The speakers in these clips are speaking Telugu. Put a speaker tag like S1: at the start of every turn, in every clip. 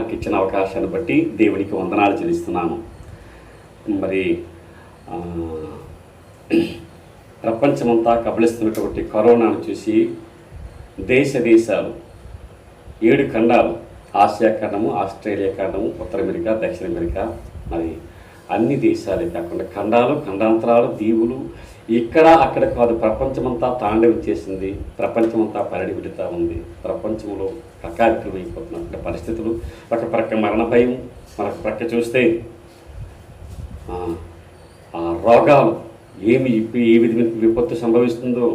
S1: నాకు ఇచ్చిన అవకాశాన్ని బట్టి దేవునికి వందనాలు చెల్లిస్తున్నాను. మరి ప్రపంచమంతా కబళిస్తున్నటువంటి కరోనాను చూసి దేశాలు 7 ఖండాలు, ఆసియా ఖండము, ఆస్ట్రేలియా ఖండము, ఉత్తర అమెరికా, దక్షిణ అమెరికా, మరి అన్ని దేశాలే కాకుండా ఖండాలు, ఖండాంతరాలు, దీవులు ఇక్కడ అక్కడ కాదు, ప్రపంచమంతా తాండవం చేసింది. ప్రపంచమంతా పరిడివిడుతూ ఉంది. ప్రపంచంలో కకావికలం అయిపోతున్నటువంటి పరిస్థితులు, ఒక ప్రక్క మరణ భయం, మరొక ప్రక్క చూస్తే ఆ రోగాలు ఏమి ఏ విధమైన విపత్తు సంభవిస్తుందో.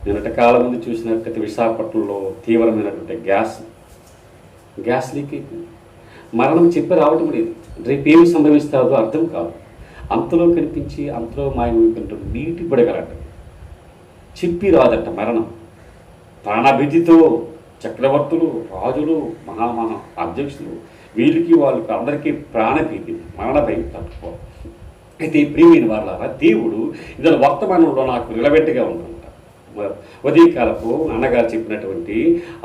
S1: నిన్నటి కాలం ముందు చూసినట్లయితే విశాఖపట్నంలో తీవ్రమైనటువంటి గ్యాస్ లీక్ అయిపోయింది. మరణం చెప్పి రావటం లేదు. రేపు ఏమి సంభవిస్తాదో అర్థం కాదు. అంతలో కనిపించి అంతలో మాయమైపోయినటువంటి నీటి బుడగలట, చెప్పి రాదట మరణం. ప్రాణభీతితో చక్రవర్తులు, రాజులు, మహా అధ్యక్షులు, వీళ్ళకి వాళ్ళకి అందరికీ ప్రాణభీతి, మరణ భయం తట్టుకో. అయితే ప్రియమైన వాళ్ళారా, దేవుడు ఇదొక వర్తమానంలో నాకు నిలబెట్టుగా ఉంటుంట. ఉదయకాలపు అన్నగారు చెప్పినటువంటి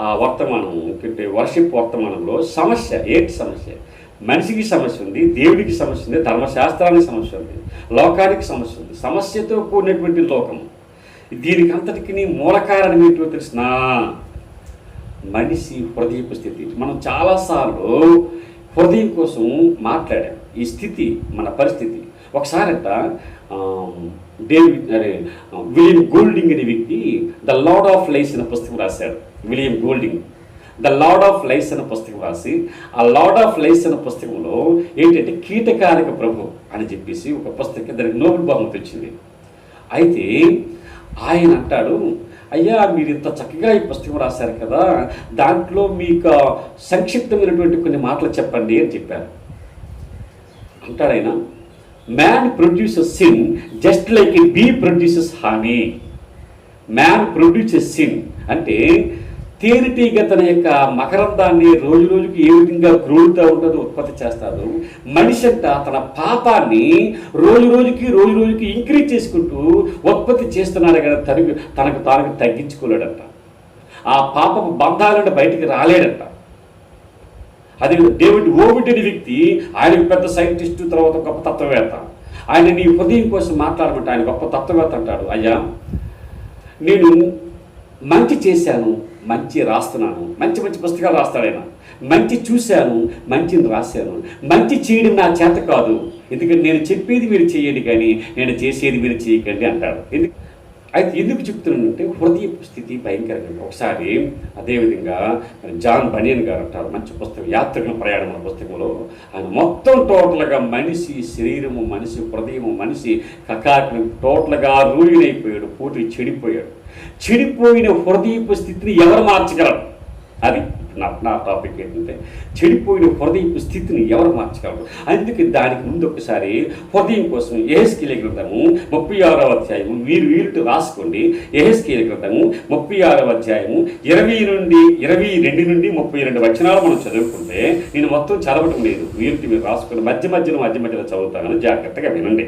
S1: ఆ వర్తమానం, ఎందుకంటే వర్షిప్ వర్తమానంలో సమస్య ఏంటి? సమస్య మనిషికి సమస్య ఉంది, దేవుడికి సమస్య ఉంది, ధర్మశాస్త్రానికి సమస్య ఉంది, లోకానికి సమస్య ఉంది. సమస్యతో కూడినటువంటి లోకం. దీనికి అంతటికి మూల కారణం ఏంటో తెలిసిన మనిషి హృదయపు స్థితి. మనం చాలాసార్లు హృదయం కోసం మాట్లాడాం. ఈ స్థితి మన పరిస్థితి. ఒకసారంట విలియం గోల్డింగ్ అనే వ్యక్తి ద లార్డ్ ఆఫ్ లైఫ్ అనే పుస్తకం రాశాడు. William Golding the lord of life అనే పుస్తకం రాసి, ఆ లార్డ్ ఆఫ్ లైఫ్ అనే పుస్తకంలో ఏంటంటే కీటకానిక ప్రభు అని చెప్పేసి ఒక పుస్తకం, దానికి నోబెల్ బహుమతి వచ్చింది. అయితే ఆయన అంటాడు, అయ్యా మీరు ఇంత చక్కగా ఈ పుస్తకం రాశారు కదా, దాంట్లో మీకు సంక్షిప్తమైనటువంటి కొన్ని మాటలు చెప్పండి అని చెప్పారు. అంటాడు ఆయన, man produces sin just like A B produces honey. Man produces sin అంటే తేనెటీగ తన యొక్క మకరందాన్ని రోజు రోజుకి ఏ విధంగా గ్రోలుతూ ఉంటుందో ఉత్పత్తి చేస్తాడు. మనిషి అంట తన పాపాన్ని రోజు రోజుకి ఇంక్రీజ్ చేసుకుంటూ ఉత్పత్తి చేస్తున్నాడు కదా, తనకు తగ్గించుకోలేడంట. ఆ పాపపు బంధాలను బయటికి రాలేడంట. అది డేవిడ్ ఓవిడ్ అనే వ్యక్తి, ఆయన పెద్ద సైంటిస్టు, తర్వాత గొప్ప తత్వవేత్త. ఆయన నీ హృదయం కోసం మాట్లాడమంటే ఆయన గొప్ప తత్వవేత్త అంటాడు, అయ్యా నేను మంచి చేశాను, మంచి రాస్తున్నాను, మంచి పుస్తకాలు రాస్తాడు ఆయన. మంచి చూశాను, మంచిని రాశాను. మంచి చేయడం నా చేత కాదు, ఎందుకంటే నేను చెప్పేది మీరు చేయండి కానీ నేను చేసేది మీరు చేయకండి అంటాడు. అయితే ఎందుకు చెప్తున్నానంటే హృదయ స్థితి భయంకరంగా. ఒకసారి అదేవిధంగా జాన్ బనియన్ గారు అంటారు, మంచి పుస్తకం యాత్రికుల ప్రయాణం అనే పుస్తకంలో ఆయన మొత్తం టోటల్గా మనిషి శరీరము, మనిషి హృదయము, మనిషి కకాకి టోటల్గా రూయినైపోయాడు, పూర్తి చెడిపోయాడు. చెడిపోయిన హృదయపు స్థితిని ఎవరు మార్చగలరు? అది నా టాపిక్ ఏంటంటే చెడిపోయిన హృదయపు స్థితిని ఎవరు మార్చగలరు. అందుకే దానికి ముందు ఒకసారి హృదయం కోసం యెహెజ్కేలు గ్రంథము 36వ అధ్యాయము వీరు రాసుకోండి. యెహెజ్కేలు గ్రంథము 36వ అధ్యాయము 22 నుండి 32 వచనాలు మనం చదువుకుంటే, నేను మొత్తం చదవటం లేదు, మీరు రాసుకుని మధ్య మధ్యలో చదువుతాను, జాగ్రత్తగా వినండి.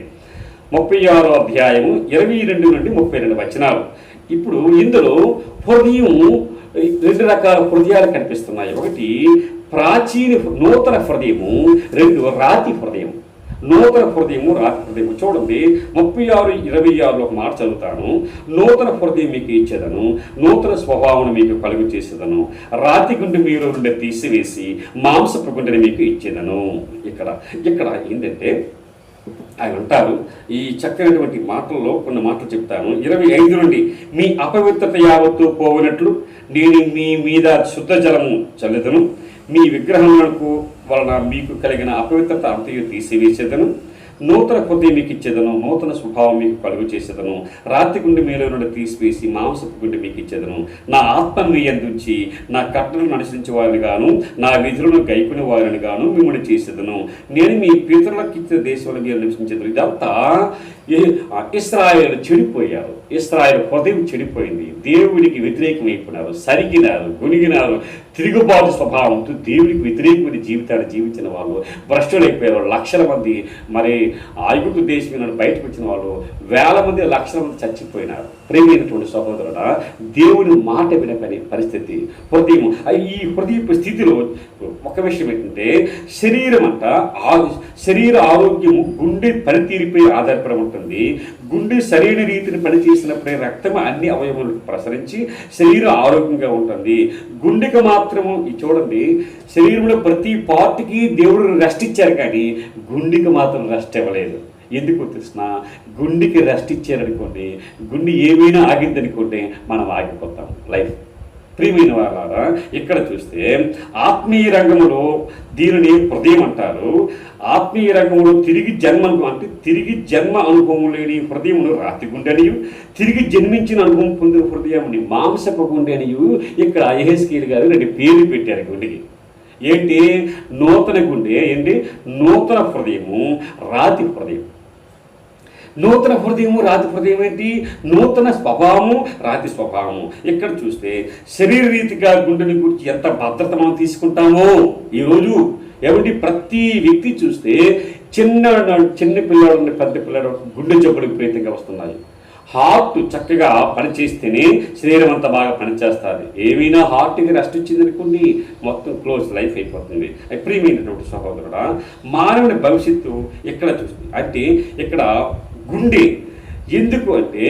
S1: 36వ అధ్యాయము 22 నుండి 32 వచనాలు. ఇప్పుడు ఇందులో హృదయం 2 రకాల హృదయాలు కనిపిస్తున్నాయి. ఒకటి నూతన హృదయము, 2 రాతి హృదయం. నూతన హృదయము, రాతి హృదయము. చూడండి 36:26 ఒక మాట చదువుతాను. నూతన హృదయం మీకు ఇచ్చేదను, నూతన స్వభావం మీకు కలుగు చేసేదను, రాతి గుండె మీరు నుండి తీసివేసి మాంసపు గుండెని మీకు ఇచ్చేదను. ఇక్కడ ఏంటంటే ఆయన అంటారు, ఈ చక్కనటువంటి మాటల్లో కొన్ని మాటలు చెప్తాను. 25 నుండి, మీ అపవిత్రత యావత్తు పోవునట్లు నేను మీ మీద శుద్ధ జలము చల్లుదను, మీ విగ్రహములకు వలన మీకు కలిగిన అపవిత్రత అంతయు తీసివేసేదను, నూతన హృదయం మీకు ఇచ్చేదను, నూతన స్వభావం మీకు కలుగు చేసేదను, రాతి గుండె మీలో నుండి తీసివేసి మాంసపు గుండె మీకు ఇచ్చేదను, నా ఆత్మను మీ యందుంచి నా కట్టలను అనుసరించే వారిని గాను నా విధులను గైకునే వారిని గాను మిమ్మల్ని చేసేదను, నేను మీ పితరులకు ఇచ్చిన దేశంలో మీరు నివసించేదను. ఇదంతా ఇశ్రాయేలు చెడిపోయారు. ఇశ్రాయేలు హృదయం చెడిపోయింది, దేవుడికి వ్యతిరేకమైపోయినారు, సరిగినారు, గునిగినారు, తిరుగుబాటు స్వభావంతో దేవునికి వ్యతిరేకమైన జీవితాన్ని జీవించిన వాళ్ళు, భ్రష్టులైపోయారు. లక్షల మంది మరి ఐగుప్తు దేశం నుండి బయటకు వచ్చిన వాళ్ళు వేల మంది, లక్షల మంది చచ్చిపోయినారు. ప్రేమైనటువంటి సహోదరుడా, దేవుని మాట వినపని పరిస్థితి, హృదయం. ఈ హృదయపు స్థితిలో ఒక విషయం ఏంటంటే శరీరం అంట, శరీర ఆరోగ్యము గుండె పనితీరుపై ఆధారపడి ఉంటుంది. గుండె సరైన రీతిని పనిచేసినప్పుడే రక్తం అన్ని అవయవాలకు ప్రసరించి శరీరం ఆరోగ్యంగా ఉంటుంది. గుండెకి మాత్రము చూడండి, శరీరంలో ప్రతి పార్ట్కి దేవుడు రెస్ట్ ఇచ్చారు, కానీ గుండెకి మాత్రం రెస్ట్ ఇవ్వలేదు. ఎందుకు తెలిసిన, గుండెకి రెస్ట్ ఇచ్చారనుకోండి, గుండె ఏమైనా ఆగిందనుకోండి, మనం ఆగిపోతాం లైఫ్. ప్రియమైన వాళ్ళారా, ఇక్కడ చూస్తే ఆత్మీయ రంగంలో దీనిని హృదయం అంటారు. ఆత్మీయ రంగంలో తిరిగి జన్మ అనుభవం లేని హృదయమును రాతి గుండెనియు, తిరిగి జన్మించిన అనుభవం పొందిన హృదయముని మాంసపు గుండెనియు ఇక్కడ యెహెజ్కేలు గారు 2 పేర్లు పెట్టారు గుండెకి. ఏంటి? నూతన గుండె, ఏంటి? నూతన హృదయము, రాతి హృదయం. నూతన హృదయము, రాతి హృదయం ఏంటి? నూతన స్వభావము, రాతి స్వభావము. ఇక్కడ చూస్తే శరీర రీతిగా గుండెని గురించి ఎంత భద్రత మనం తీసుకుంటామో ఈరోజు. ఏమంటే ప్రతి వ్యక్తి చూస్తే చిన్న పిల్లలు, పెద్ద పిల్లలు గుండె జబ్బులు విపరీతంగా వస్తున్నాయి. హార్ట్ చక్కగా పనిచేస్తేనే శరీరం అంతా బాగా పనిచేస్తుంది. ఏమైనా హార్ట్కి రెస్ట్ వచ్చిందనుకోండి, మొత్తం క్లోజ్ లైఫ్ అయిపోతుంది. ప్రియమైనటువంటి సహోదరుడా, మానవుని భవిష్యత్తు ఇక్కడ చూస్తుంది. అంటే ఇక్కడ గుండె ఎందుకు అంటే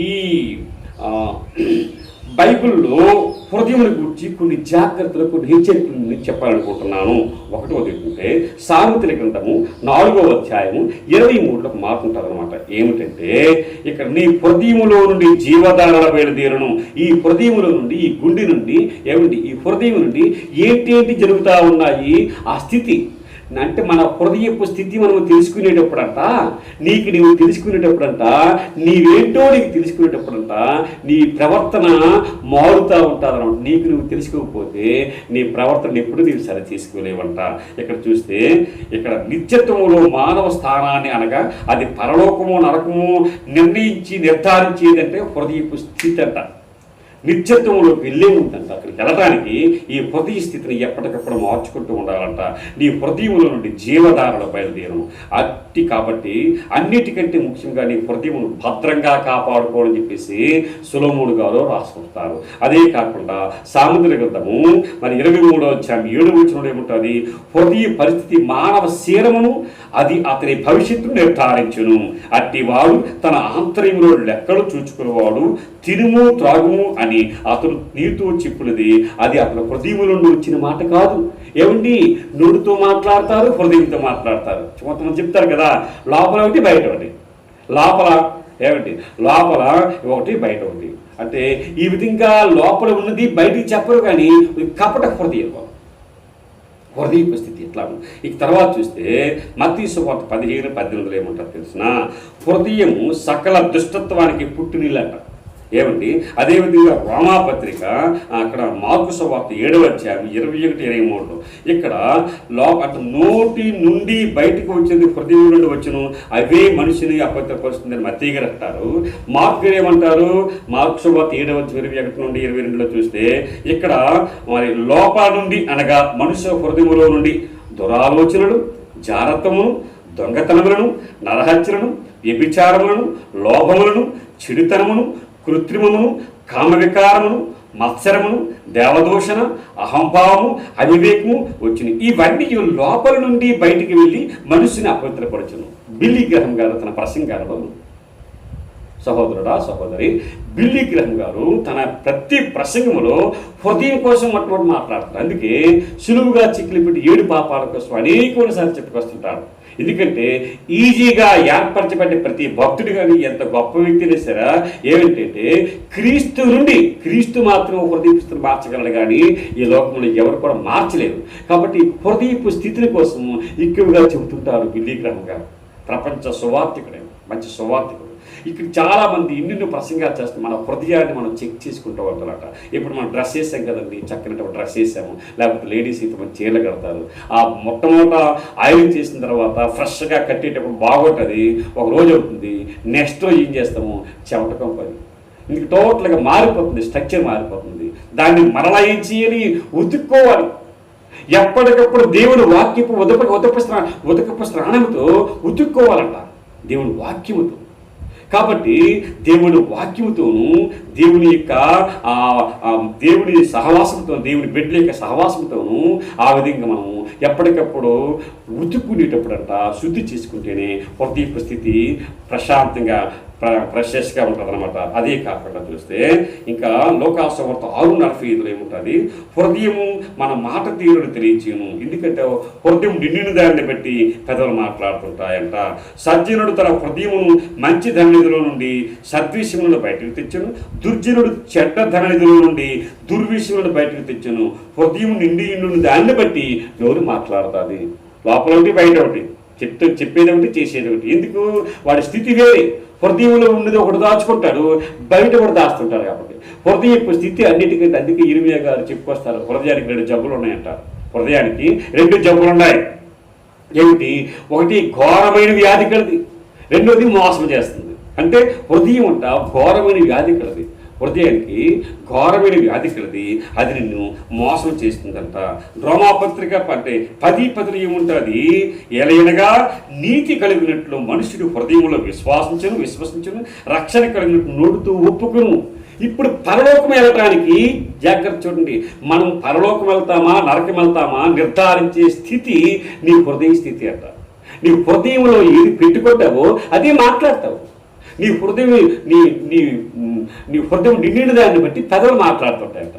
S1: ఈ బైబిల్లో హృదయం గురించి కొన్ని జాగ్రత్తలు, కొన్ని హెచ్చరికలు చెప్పాలనుకుంటున్నాను. ఒకటోది ఏంటంటే సామెతల గ్రంథము 4వ అధ్యాయము 23లోకి మారుతుంటారు అనమాట. ఏమిటంటే ఇక్కడ నీ హృదయములో నుండి జీవధారణ బయలుదేరను. ఈ హృదయములో నుండి, ఈ గుండె నుండి, ఏమిటి ఈ హృదయం నుండి ఏంటి జరుగుతూ ఉన్నాయి ఆ స్థితి. అంటే మన హృదయపు స్థితి మనం తెలుసుకునేటప్పుడంట, నీవు తెలుసుకునేటప్పుడంట, నీవేంటో నీకు తెలుసుకునేటప్పుడంట నీ ప్రవర్తన మారుతూ ఉంటుందన్నమాట. నువ్వు తెలుసుకోకపోతే నీ ప్రవర్తన ఎప్పుడు నీవు సరి చేసుకోలేవంట. ఇక్కడ చూస్తే ఇక్కడ నిత్యత్వములో మానవ స్థానాన్ని, అనగా అది పరలోకము నరకము నిర్ధారించేదంటే హృదయపు స్థితి అంట. నిత్యత్వంలోకి వెళ్ళే ఉందంట. అక్కడికి వెళ్ళడానికి ఈ హృదయ స్థితిని ఎప్పటికప్పుడు మార్చుకుంటూ ఉండాలంట. నీ హృదయంలో నుండి జీవధారణ బయలుదేరను. కాబట్టి అన్నిటికంటే ముఖ్యంగా నీ హృదయమును భద్రంగా కాపాడుకోవాలని చెప్పేసి సొలొమోను గారు రాసుకుంటారు. అదే కాకుండా సామెతల గ్రంథము మరి 23వ అధ్యాయం 7వ వచనంలో ఏముంటుంది? హృదయ పరిస్థితి మానవ శీలమును, అది అతని భవిష్యత్తును నిర్ధారించును. అట్టివాడు తన ఆంతర్యంలో లెక్కలు చూచుకునేవాడు. తినుము త్రాగుము అని అతను నీతో చెప్పులది, అది అతని హృదయంలో నుండి వచ్చిన మాట కాదు. ఏమండి, నోటితో మాట్లాడతారు, హృదయంతో మాట్లాడతారు. కొంతమంది చెప్తారు కదా, లోపల ఒకటి బయట ఒకటి, లోపల ఒకటి బయట ఒకటి. అంటే ఈ విధంగా లోపల ఉన్నది బయటికి చెప్పరు, కానీ కపట హృదయపు స్థితి ఎట్లా ఉంది. ఇక తర్వాత చూస్తే మత్తయి సువార్త 15:18 ఏమంటారు తెలిసిన? హృదయము సకల దుష్టత్వానికి పుట్టినిల్లంట. ఏమండి, అదేవిధంగా రోమాపత్రిక అక్కడ మార్కు సువార్త 7వ అధ్యాయం 21-23 ఇక్కడ అంటే నోటి నుండి బయటకు వచ్చేది హృదయం నుండి వచ్చును, అవే మనిషిని అపవిత్రపరుస్తుందని మత్తయి గారు అంటారు. మార్కు గారు ఏమంటారు? మార్కు సువార్త 7వ అధ్యాయం 21-22 చూస్తే ఇక్కడ మరి లోపల నుండి, అనగా మనుష్య హృదయములో నుండి దురాలోచనలు, జారత్వమును, దొంగతనములను, నరహత్యలను, వ్యభిచారములను, లోభములను, చెడుతనమును, కృత్రిమమును, కామవికారమును, మత్సరమును, దేవదూషణ, అహంభావము, అవివేకము వచ్చిన ఇవన్నీ లోపల నుండి బయటికి వెళ్ళి మనుషుని అపవిత్రపరచును. బిల్లీ గ్రహం గారు తన ప్రసంగాలలో, సహోదరుడా సహోదరి, బిల్లీ గ్రహం గారు తన ప్రతి ప్రసంగంలో హృదయం కోసం అటువంటి మాట్లాడతారు. అందుకే సులువుగా చిక్కులు పెట్టి 7 పాపాల కోసం అనేక సార్లు చెప్పుకొస్తుంటారు. ఎందుకంటే ఈజీగా ఏర్పరచబడ్డే ప్రతి భక్తుడు కానీ ఎంత గొప్ప వ్యక్తినే సరే ఏమిటంటే క్రీస్తు మాత్రం హృదయపు మార్చగలడు, కానీ ఈ లోకంలో ఎవరు కూడా మార్చలేరు. కాబట్టి హృదయపు స్థితిని కోసం ఎక్కువగా చెబుతుంటారు బిల్లీ గ్రహం గారు. ప్రపంచ సువార్థికుడే, మంచి సువార్థికుడు. ఇక్కడ చాలామంది ఎన్నెన్నో ప్రసంగాలు చేస్తాం. మన హృదయాన్ని మనం చెక్ చేసుకుంటూ ఉంటారట. ఇప్పుడు మనం డ్రెస్ వేసాం కదండి, చక్కని డ్రెస్ వేసాము, లేకపోతే లేడీస్ అయితే మన చీరలు కడతారు. ఆ మొట్టమొదట ఐరన్ చేసిన తర్వాత ఫ్రెష్గా కట్టేటప్పుడు బాగుంటుంది, ఒక రోజు అవుతుంది. నెక్స్ట్ రోజు ఏం చేస్తాము? చెమటకం పని. ఇంక టోటల్గా మారిపోతుంది, స్ట్రక్చర్ మారిపోతుంది. దాన్ని మరలా ఏం చేయాలి? ఉతుక్కోవాలి. ఎప్పటికప్పుడు దేవుని వాక్యపు ఉదకపు స్నానంతో ఉతుక్కోవాలంట, దేవుని వాక్యముతో. కాబట్టి దేవుని వాక్యముతోనూ దేవుని యొక్క దేవుని సహవాసంతో, దేవుని బిడ్డల యొక్క సహవాసంతోనూ ఆ విధంగా మనం ఎప్పటికప్పుడు ఉతుక్కునేటప్పుడంట శుద్ధి చేసుకుంటేనే హృదయ స్థితి ప్రశాంతంగా ఫ్రెష్గా ఉంటుంది అనమాట. అదే కాకుండా చూస్తే ఇంకా లోకాసువార్త 6:45 ఏముంటుంది? హృదయం మన మాట తీరును తెలియచేయను, ఎందుకంటే హృదయం నిండిన దాన్ని బట్టి పెదవులు మాట్లాడుతుంటాయంట. సజ్జనుడు తన హృదయమును మంచి ధననిధిలో నుండి సద్విషయములను బయటకు తెచ్చును, దుర్జనుడు చెడ్డ ధననిధిలో నుండి దుర్విషయములను బయటకు తెచ్చును. హృదయం నిండి దాన్ని బట్టి నోరు మాట్లాడుతుంది. లోపల ఒకటి, బయట ఒకటి, చెప్పేది ఒకటి, చేసేది ఒకటి. ఎందుకు? వాడి స్థితి వేరే. హృదయంలో ఉన్నది ఒకటి దాచుకుంటాడు, బయట కూడా దాచుతుంటాడు. కాబట్టి హృదయ స్థితి అన్నిటికంటే, అందుకే ఇర్మియా గారు చెప్పుకొస్తారు, హృదయానికి 2 జబ్బులు ఉన్నాయంటారు. హృదయానికి 2 జబ్బులు ఉన్నాయి. ఏమిటి? ఒకటి ఘోరమైన వ్యాధి కలది, రెండోది మోసం చేస్తుంది. అంటే హృదయం అంట ఘోరమైన వ్యాధి కలది, హృదయానికి ఘోరమైన వ్యాధి కలది, అది నిన్ను మోసం చేస్తుందంట. రోమాపత్రిక అంటే 10:10 ఏముంటుంది? ఎలయనగా నీతి కలిగినట్లు మనుషుడు హృదయంలో విశ్వసించును, రక్షణ కలిగినట్లు నోటితో ఒప్పుకును. ఇప్పుడు పరలోకం వెళ్ళటానికి జాగ్రత్త చూడండి. మనం పరలోకం వెళ్తామా నరకం వెళ్తామా నిర్ధారించే స్థితి నీ హృదయ స్థితి అంట. నీ హృదయంలో ఏది పెట్టుకుంటావో అదే మాట్లాడతావు. నీ హృదయం నీ హృదయం నిండిన దాన్ని బట్టి పెదవులు మాట్లాడుతుంటాయంట.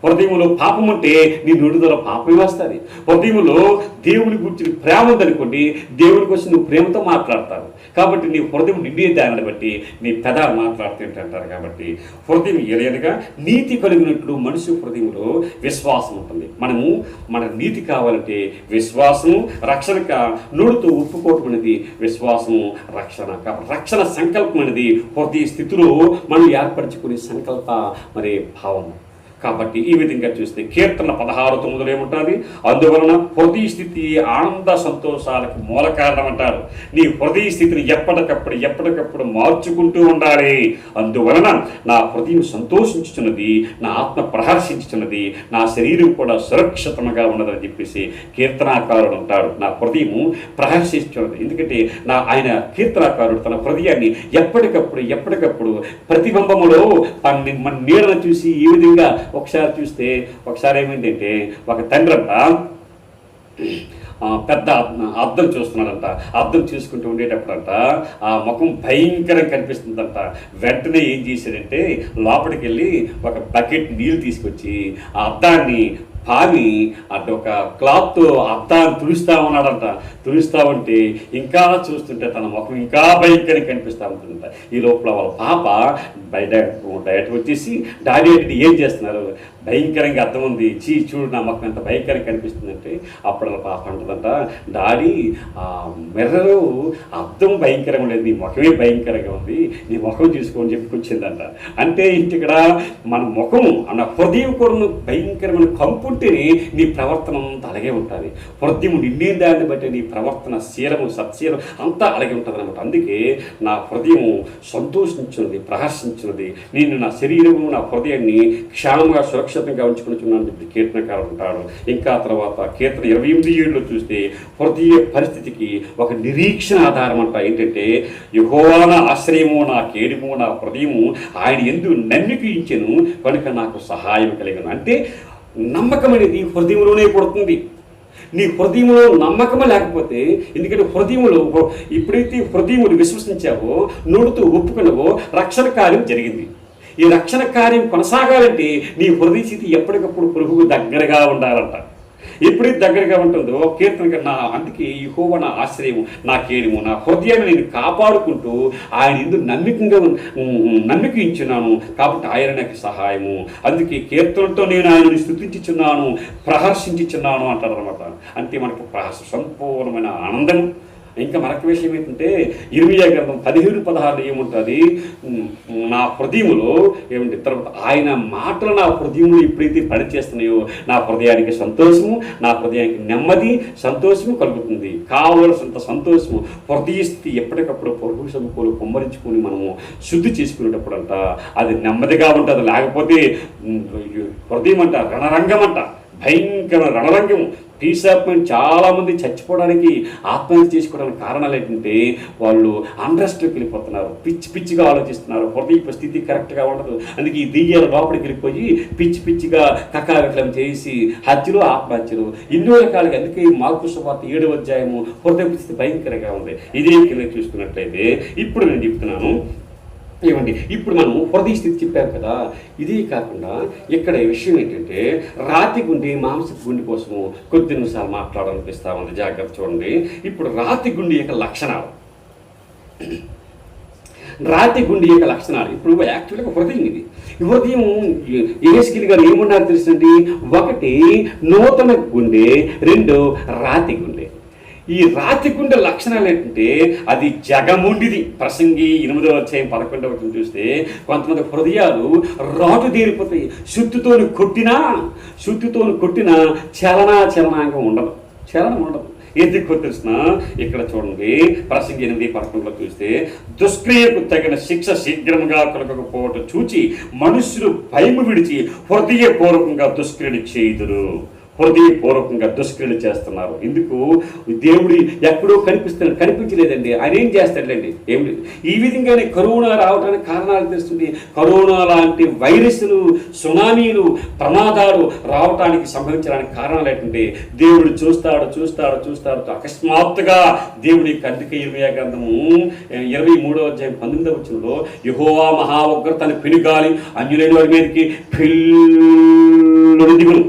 S1: హృదయంలో పాపం ఉంటే నీ నోటిలో పాపం వస్తుంది. హృదయంలో దేవుని గురించి ప్రేమ ఉందనుకోండి, దేవుని కోసం నువ్వు ప్రేమతో మాట్లాడతావు. కాబట్టి నీ హృదయం నిండే దానిని బట్టి నీ పెదాలు మాట్లాడుతుంటారు. కాబట్టి హృదయం ఏలైనగా నీతి కలిగినట్లు మనిషి హృదయంలో విశ్వాసం ఉంటుంది. మన నీతి కావాలంటే విశ్వాసము, రక్షణ నోటితో ఒప్పుకోవటం అనేది విశ్వాసము, రక్షణ. కాబట్టి రక్షణ సంకల్పం అనేది హృదయ స్థితిలో మనం ఏర్పరచుకునే సంకల్ప భావం. కాబట్టి ఈ విధంగా చూస్తే కీర్తన 16:9 ఏముంటుంది? అందువలన హృదయ స్థితి ఆనంద సంతోషాలకు మూల కారణం అంటారు. నీ హృదయ స్థితిని ఎప్పటికప్పుడు మార్చుకుంటూ ఉండాలి. అందువలన నా హృదయం సంతోషించుచున్నది, నా ఆత్మ ప్రహర్షించుచున్నది, నా శరీరం కూడా సురక్షితంగా ఉన్నదని చెప్పేసి కీర్తనాకారుడు అంటాడు. నా హృదయము ప్రహర్షించున్నది. ఎందుకంటే ఆయన కీర్తనాకారుడు తన హృదయాన్ని ఎప్పటికప్పుడు ప్రతిబింబములో మన నీడను చూసి ఈ విధంగా ఒకసారి ఏమైందంటే, ఒక తండ్రి అంట పెద్ద అద్దం చూస్తున్నాడంట. అద్దం చూసుకుంటూ ఉండేటప్పుడంట ఆ ముఖం భయంకరంగా కనిపిస్తుందంట. వెంటనే ఏం చేశాడంటే లోపలికి వెళ్ళి ఒక బకెట్ నీళ్ళు తీసుకొచ్చి ఆ అద్దాన్ని పామి ఒక క్లాత్తో అద్దాన్ని తుడుస్తూ ఉన్నాడంట. తుడుస్తూ ఉంటే ఇంకా చూస్తుంటే తన ముఖం ఇంకా భయంకరంగా కనిపిస్తూ ఉంటుందంట. ఈ లోపల వాళ్ళ పాప బయటకు వచ్చేసి, డాడీ అంటే ఏం చేస్తున్నారు? భయంకరంగా అర్థం ఉంది, చూడు నా ముఖం ఎంత భయంకరంగా కనిపిస్తుందంటే, అప్పుడు వాళ్ళ పాప అంటుందంట, డాడీ ఆ మిర్రరు అర్థం భయంకరంగా లేదు, నీ ముఖమే భయంకరంగా ఉంది, నీ ముఖం చూసుకోని చెప్పుకొచ్చిందంట. అంటే ఇక్కడ మన ముఖము మన హృదయం కూడా భయంకరమైన కంపు ఉంటేనే నీ ప్రవర్తన అంతా అలాగే ఉంటుంది. హృదయం నిండిన దాన్ని బట్టి నీ ప్రవర్తన శీలము సత్శీలం అంతా అలాగే ఉంటుంది అనమాట. అందుకే నా హృదయము సంతోషించున్నది, ప్రహర్షించున్నది, నేను నా శరీరము నా హృదయాన్ని క్షేమంగా సురక్షితంగా ఉంచుకున్నాను చెప్పి కీర్తనకారుడు ఉంటాడు. ఇంకా తర్వాత కీర్తన 28:7 చూస్తే హృదయ పరిస్థితికి ఒక నిరీక్షణ ఆధారం అంట. ఏంటంటే యెహోవా నా ఆశ్రయము, నా కేడుము, నా హృదయము ఆయన యందు నమ్మిక ఉంచెను కనుక నాకు సహాయం కలిగను. అంటే నమ్మకం అనేది హృదయంలోనే పుడుతుంది. నీ హృదయంలో నమ్మకం లేకపోతే, ఎందుకంటే హృదయంలో ఎప్పుడైతే హృదయమును విశ్వసించావో, నోటితో ఒప్పుకున్నావో రక్షణ కార్యం జరిగింది. ఈ రక్షణ కార్యం కొనసాగాలంటే నీ హృదయ స్థితి ఎప్పటికప్పుడు ప్రభువుకు దగ్గరగా ఉండాలంట. ఎప్పుడైతే దగ్గరగా ఉంటుందో కీర్తన అందుకే యెహోవా నా ఆశ్రయము, నా కేడము, నా హృదయాన్ని నేను కాపాడుకుంటూ ఆయన ఎందుకు నమ్మిక ఇచ్చున్నాను కాబట్టి ఆయన నాకు సహాయము. అందుకే కీర్తనతో నేను ఆయనను స్తుతించుచున్నాను, ప్రహర్షించుచున్నాను అంటారు అనమాట. అంటే మనకు సంపూర్ణమైన ఆనందం, ఇంకా మరొక విషయం ఏంటంటే ఇర్మియా గ్రంథం 17:16 ఏముంటుంది, నా హృదయములో ఏమిటి తర్వాత ఆయన మాటలు నా హృదయంలో ఎప్పుడైతే పనిచేస్తున్నాయో నా హృదయానికి సంతోషము, నా హృదయానికి నెమ్మది సంతోషము కలుగుతుంది. కావలసినంత సంతోషము హృదయ స్థితి ఎప్పటికప్పుడు పొరుగు సముఖంలో కుమ్మరించుకొని మనము శుద్ధి చేసుకునేటప్పుడు అంట అది నెమ్మదిగా ఉంటుంది. లేకపోతే హృదయం అంట రణరంగం అంట, భయంకర రణరంగం. పీస్ ఆఫ్ మైండ్ చాలామంది చచ్చిపోవడానికి ఆత్మహత్య చేసుకోవడానికి కారణాలు ఏంటంటే వాళ్ళు అండర్స్ట్లోకి వెళ్ళిపోతున్నారు, పిచ్చి పిచ్చిగా ఆలోచిస్తున్నారు, హృదయ స్థితి కరెక్ట్గా ఉండదు. అందుకే ఈ దెయ్యాల లోపలికి వెళ్ళిపోయి పిచ్చి పిచ్చిగా కకావికలం చేసి హత్యలు ఆత్మహత్యలు ఎన్నో రకాలుగా. అందుకే మార్కు సువార్త 7వ అధ్యాయము హృదయ స్థితి భయంకరంగా ఉంది. ఇదే కింద చూసుకున్నట్లయితే ఇప్పుడు నేను చెప్తున్నాను ఏమండి, ఇప్పుడు మనం హృదయ స్థితి చెప్పారు కదా. ఇదే కాకుండా ఇక్కడ విషయం ఏంటంటే రాతి గుండె మాంసపు గుండె కోసము కొద్ది నిమిషాలు మాట్లాడాలనిపిస్తా ఉంది. జాగ్రత్త చూడండి. ఇప్పుడు రాతి గుండె యొక్క లక్షణాలు, రాతి గుండె యొక్క లక్షణాలు. ఇప్పుడు యాక్చువల్గా హృదయం ఇది. హృదయం ఏస్కిల్ గారు ఏమన్నారు తెలుసండి, 1 నూతన గుండె, 2 రాతి గుండె. ఈ రాతి గుండె లక్షణాలు ఏంటంటే అది జగముండిది. ప్రసంగి 8వ అధ్యాయం 11వ వచనం చూస్తే కొంతమంది హృదయాలు రాటు దేరిపోతాయి. శుద్ధితోని కొట్టినా చలనాంగం ఉండదు, చలనం ఉండదు. ఎందుకు తెలిసిన ఇక్కడ చూడండి, ప్రసంగి 8:11 చూస్తే దుష్క్రియకు తగిన శిక్ష శీఘ్రంగా కలగకపోవటం చూచి మనుషులు భయము విడిచి హృదయపూర్వకంగా దుష్క్రియలు చేయుదురు. హృదయపూర్వకంగా దుష్క్రియలు చేస్తున్నారు. ఎందుకు? దేవుడు ఎప్పుడో కనిపించలేదండి. ఆయన ఏం చేస్తాడులేండి, ఏం లేదు. ఈ విధంగానే కరోనా రావడానికి కారణాలు తెలుస్తుంది. కరోనా లాంటి వైరస్లు, సునామీలు, ప్రమాదాలు రావటానికి సంభవించడానికి కారణాలు ఏంటంటే దేవుడు చూస్తాడు అకస్మాత్తుగా దేవుడి అందుకే ఇర్మియా గ్రంథము 23వ అధ్యాయం 19వ వచనంలో యెహోవా మహా ఉగ్రతను పెనుగాలి అన్యులైన వారి మీదకి ఫిల్లును దిగును.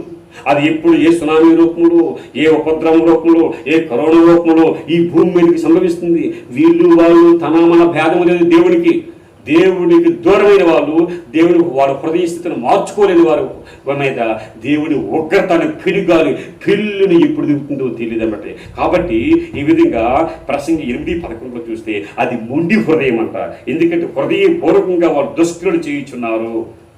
S1: అది ఎప్పుడు ఏ సునామీ రూపంలో, ఏ ఉపద్రవం రూపంలో, ఏ కరోనా రూపంలో ఈ భూమి మీదకి సంభవిస్తుంది. వాళ్ళు తన మన భేదం లేదు. దేవునికి దూరమైన వాళ్ళు, వాళ్ళ హృదయ స్థితిని మార్చుకోలేని వారు మీద దేవుని ఉగ్రతను పెనుగాలి పిల్లుని ఎప్పుడు దిగుతుందో తెలియదు అన్నమాట. కాబట్టి ఈ విధంగా ప్రసంగి 8:11 చూస్తే అది మొండి హృదయం అంట. ఎందుకంటే హృదయపూర్వకంగా వాళ్ళు దుష్క్రియలు చేయుచున్నారు,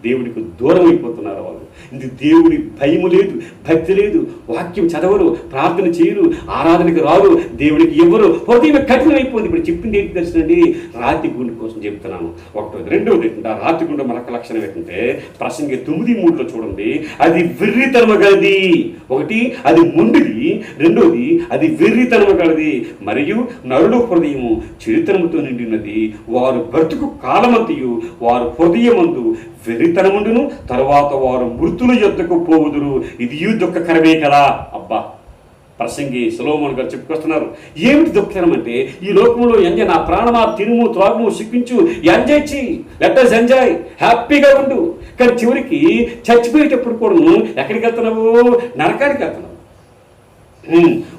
S1: దేవుడికి దూరం అయిపోతున్నారు వాళ్ళు. ఇది దేవుడి భయము లేదు, భక్తి లేదు, వాక్యం చదవరు, ప్రార్థన చేయరు, ఆరాధనకి రారు, దేవుడికి ఎవరు, హృదయం కఠినమైపోయింది. ఇప్పుడు చెప్పింది ఏంటి తెలుసునండి, రాతి గుండె కోసం చెప్తున్నాను. ఒకటోది. రెండవది ఏంటంటే రాతి గుండె మరొక లక్షణం ఏంటంటే ప్రసంగి 9:3 చూడండి, అది వెర్రితనము గలది. 1 అది మొండిది, 2 అది వెర్రితనము గలది. మరియు నరుడు హృదయము చెడుతనముతో నిండినది, వారు బ్రతుకు కాలమంతయు వారు హృదయమందు వెర్రితనముండును, తరువాత వారు మృతుల యొద్దకు పోవుదురు. ఇది దుఃఖకరమే కదా. అబ్బా, ప్రసంగి సొలొమోను గారు చెప్పుకొస్తున్నారు. ఏమిటి దుఃఖకరం అంటే ఈ లోకంలో ఎంజాయ్, నా ప్రాణమా తినుము త్రాగుము సుఖించు, ఎంజాయ్ చేయి, లెట్ us ఎంజాయ్, హ్యాపీగా ఉండు. కానీ చివరికి చచ్చిపోయేటప్పుడు కూడా ఎక్కడికి వెళ్తున్నావు? నరకానికి వెళ్తున్నావు.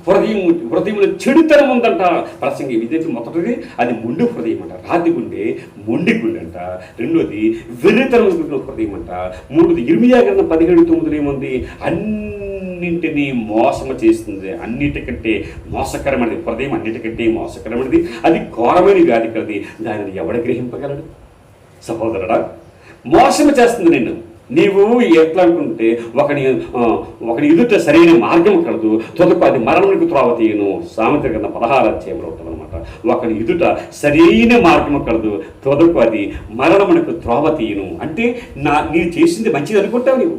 S1: హృదయంలో చెడుతనం ఉందంట ప్రసంగి. విద్యార్థి మొదటిది అది మొండి హృదయం అంట, రాతి గుండె మొండి గుండె అంట. 2వది వెర్రితనం హృదయం అంట. 3వది ఇర్మియా గ్రంథం 17:9 ఏముంది, అన్నింటినీ మోసము చేస్తుంది, అన్నిటికంటే మోసకరమైనది హృదయం, అన్నిటికంటే మోసకరమైనది, అది ఘోరమైన వ్యాధి కలది, దానిని ఎవడ గ్రహింపగలడు? సహోదరుడా, మోసము చేస్తుంది నిన్ను. నీవు ఎట్లా అనుకుంటే ఒకని ఎదుట సరైన మార్గం కలదు, తొదకు అది మరణమునికి త్రోవ తీయను. సామెతల గ్రంథం 16వ అధ్యాయంలో ఉంటుంది అనమాట. ఒకని ఎదుట సరైన మార్గము కలదు, తొదకు అది మరణమునికి త్రోవ తీయను. అంటే నేను చేసింది మంచిది అనుకుంటావు,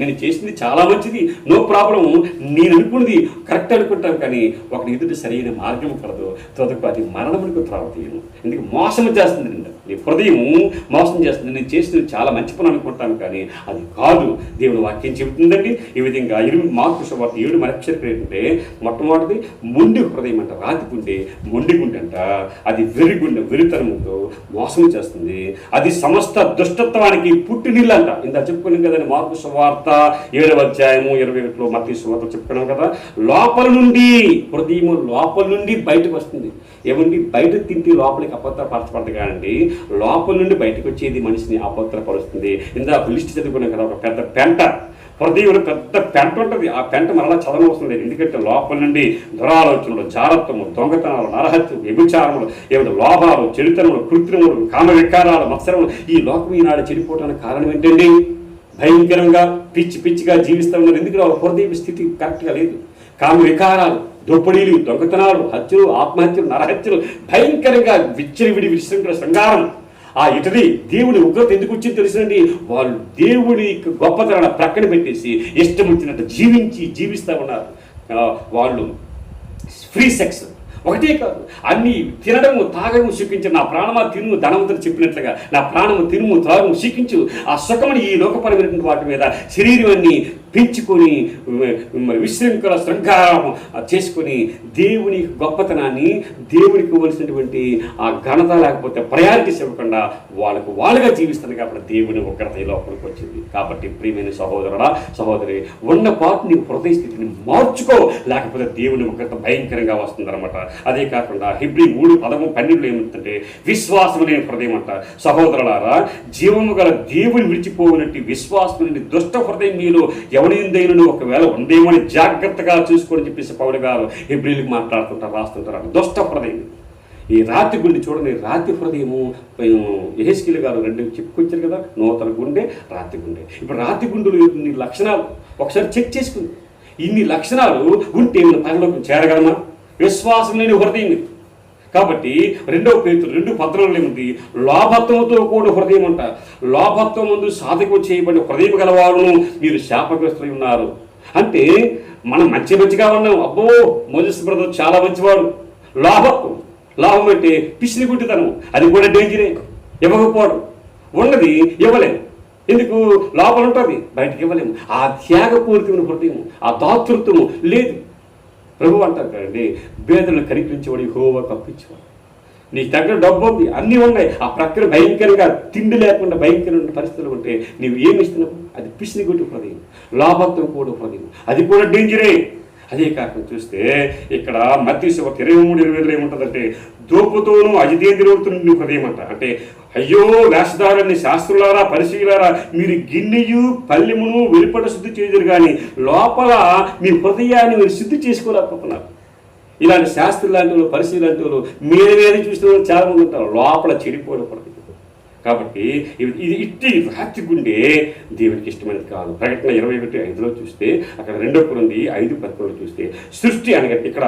S1: నేను చేసింది చాలా మంచిది, నో ప్రాబ్లము, నేను అనుకున్నది కరెక్ట్ అనుకుంటాను. కానీ ఒకటి ఎదుటి సరైన మార్గం కలదు, తొదకు అది మరణమునికి త్రోవ తీయను. ఎందుకు? మోసం చేస్తుంది నిన్ను, నీ హృదయము మోసం చేస్తుంది. నేను చేసినది చాలా మంచి పని అనుకుంటాను, కానీ అది కాదు. దేవుని వాక్యం చెబుతుందండి ఈ విధంగా. మార్కు సువార్త 7 మరక్షరం ఏంటంటే మొట్టమొదటిది మొండి హృదయం అంట, రాతి గుండె మొండి గుండె అంట. అది వెరితనంతో మోసం చేస్తుంది. అది సమస్త దుష్టత్వానికి పుట్టినిల్లు అంట. ఇంత చెప్పుకున్నాం కదండి, మార్కు సువార్త 7వ అధ్యాయము 21 మత్తయి సువార్త చెప్పుకున్నాం కదా. లోపల నుండి హృదయము లోపల నుండి బయటకు వస్తుంది. ఏమండి, బయట తింటే లోపలికి అపత్రపరచబడదు కానండి, లోపల నుండి బయటకు వచ్చేది మనిషిని అపత్రపరుస్తుంది. ఇందాక లిస్ట్ చదువుకున్నాం కదా, ఒక పెద్ద పెంట హృదయంలో పెద్ద పెంట ఉంటుంది. ఆ పెంట మరలా చదవవలసిన లేదు. ఎందుకంటే లోపల నుండి దురాలోచనలు, జారత్వము, దొంగతనాలు, నరహత్యలు, వ్యభిచారములు, ఏమిటి లోభాలు, చెడుతనములు, కృత్రిములు, కామ వికారాలు, మత్సరములు, ఈ లోకం ఈనాడు చెడిపోవడానికి కారణం ఏంటండి? భయంకరంగా పిచ్చిగా జీవిస్తూ ఉన్నారు. ఎందుకంటే వాళ్ళ హృదయ స్థితి కరెక్ట్గా లేదు. కామ వికారాలు, దోపిడీలు, దొంగతనాలు, హత్యలు, ఆత్మహత్యలు, నరహత్యలు, భయంకరంగా విచ్చలవిడి విశృంఖల శృంగారం. ఆ ఇటది దేవుని ఉగ్రత ఎందుకు వచ్చింది తెలుసునండి? వాళ్ళు దేవుని గొప్పతనాన్ని ప్రక్కన పెట్టేసి ఇష్టం వచ్చినట్టు జీవిస్తూ ఉన్నారు. వాళ్ళు ఫ్రీ సెక్స్ ఒకటే కాదు, అన్ని తినడము, తాగడము, సుఖించు. నా ప్రాణమా తిను, ధనవంతుడు చెప్పినట్లుగా నా ప్రాణము తినుము, తాగము, సుఖించు. ఆ సుఖమని ఈ లోకపరమైనటువంటి వాటి మీద శరీరాన్ని పెంచుకొని విశృంఖల శృంగారం చేసుకొని దేవుని గొప్పతనాన్ని, దేవునికి ఇవ్వవలసినటువంటి ఆ ఘనత లేకపోతే ప్రయారిటీస్ ఇవ్వకుండా వాళ్ళుగా జీవిస్తుంది. కాబట్టి దేవుని ఉగ్రత ఈ లోపలికి వచ్చింది. కాబట్టి ప్రియమైన సహోదరుడా, సహోదరి, ఉన్న పాటు నీ హృదయ స్థితిని మార్చుకో, లేకపోతే దేవుని ఉగ్రత భయంకరంగా వస్తుందన్నమాట. అదే కాకుండా హెబ్రీ 3:11-12 ఏమంటే విశ్వాసం లేని హృదయం అంట. సహోదరులారా, జీవము గల దేవుని విడిచిపోయినట్టు విశ్వాసం లేని దుష్ట హృదయం మీలో ఎవరిదైనా ఒకవేళ ఉందేమని జాగ్రత్తగా చూసుకోని చెప్పేసి పౌలు గారు హెబ్రీలకు రాస్తుంటారు. దుష్ట హృదయం, ఈ రాతి గుండె చూడండి. రాతి హృదయము యెహెజ్కేలు గారు 2 చెప్పుకొచ్చారు కదా, నూతన గుండె, రాతి గుండె. ఇప్పుడు రాతి గుండెలు ఇన్ని లక్షణాలు ఒకసారి చెక్ చేసుకుంది. ఇన్ని లక్షణాలు ఉంటే మన పరలోకం చేరగలమా? విశ్వాసం లేని హృదయం ఇది. కాబట్టి 2 పేతురు 2:14 ఏముంది? లోభత్వంతో కూడిన హృదయం అంట. లోభత్వం ముందు సాధకు చేయబడిన హృదయం గలవారును మీరు శాపగ్రస్తులై ఉన్నారు. అంటే మనం మంచిగా ఉన్నాం. అబ్బో, మోజెస్ బ్రదర్ చాలా మంచివాడు. లాభం అంటే పిసిని గుడ్డితనం, అది కూడా డేంజరే. ఇవ్వకపోవడం, ఉన్నది ఇవ్వలేము. ఎందుకు? లోపల ఉంటుంది, బయటకు ఇవ్వలేము. ఆ త్యాగపూరితమైన హృదయం, ఆ దాతృత్వము లేదు. ప్రభు అంటారు కదండి, పేదలను కనికరించేవాడు యెహోవా కప్పించేవాడు. నీకు తగ్గ డబ్బు ఉంది, అన్నీ ఉన్నాయి. ఆ ప్రక్కన భయంకరంగా తిండి లేకుండా భయంకరమైన పరిస్థితులు ఉంటే నీవు ఏమి ఇస్తున్నావు? అది పిసిని గుడ్డి హృదయం, లాభత్వం కూడా హృదయం, అది కూడా డేంజరే. అదే కాకుండా చూస్తే ఇక్కడ మత్తయి 23:20 ఏముంటుందంటే దోపుతోనూ అజితేంద్రియులతో హృదయం అంట. అంటే అయ్యో వేషధారుని శాస్త్రులారా, పరిశీలారా, మీరు గిన్నెయు పల్లెమును వెలుపట శుద్ధి చేయరు, కానీ లోపల మీ హృదయాన్ని మీరు శుద్ధి చేసుకోలేకపోతున్నారు. ఇలాంటి శాస్త్రులు లాంటి వాళ్ళు, పరిశీలి లాంటి వాళ్ళు మీద చూసిన వాళ్ళు చాలా మంది ఉంటారు. లోపల చెడిపోవడం. కాబట్టి ఇది ఇట్టి రాతి గుండె దేవునికి ఇష్టమైనది కాదు. ప్రకటన 21:5 చూస్తే, అక్కడ 2 కొరింథీ 5:11 చూస్తే సృష్టి అనగా ఇక్కడ